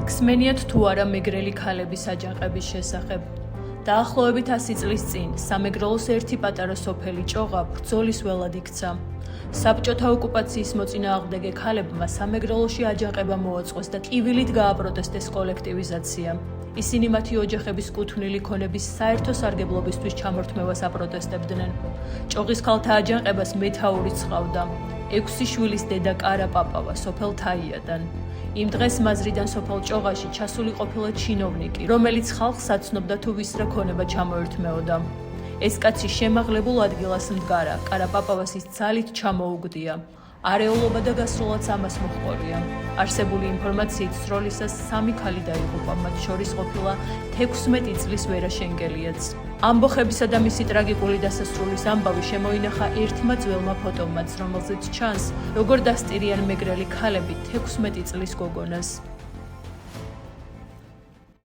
ხსმენიათ თუ არა მეგრელი ქალების აჯანყების შესახებ. დაახლოებით 100 წლის წინ სამეგრელოს ერთი პატარა სოფელი ჭოღა ბრძოლის ველად იქცა. საბჭოთა ოკუპაციის მოწინააღმდეგე ქალებმა სამეგრელოში აჯანყება მოაწყვეს და ტკივილით გააპროტესტეს კოლექტივიზაცია. ისინი მათი ოჯახების კუთვნილი ქონების საერთო სარგებლობისთვის ჩამორთმევას აპროტესტებდნენ. ჭოღის ქალთა აჯანყებას მეთაურიც ჰყავდა. 6 შვილის დედა კარა პაპავა სოფელ თაიადან. იმ დღეს მაზრიდან სოფელ ჭოღაში ჩასული ყოფილა ჩინოვნიკი, რომელიც ხალხს აცნობდა თუ ვის რა ქონება ჩამოერთმეოდა. ეს კაცი შემაღლებულ ადგილას მდგარა, კარა პაპავას ის ძალით ჩამოუგდია. არეულობა და გასროლაც ამას მოჰყოლია. არსებული ინფორმაციით სროლისას 3 ქალი დაიღუპა, მათ შორის ყოფილა 16 წლის ვერა შენგელიაც. ამბოხებისა და მისი ტრაგიკული დასასრულის ამბავი შემოინახა ერთმა ძველმა ფოტომაც, რომელზეც ჩანს, როგორ დასტირიან მეგრელი ქალები 16 წლის გოგონას.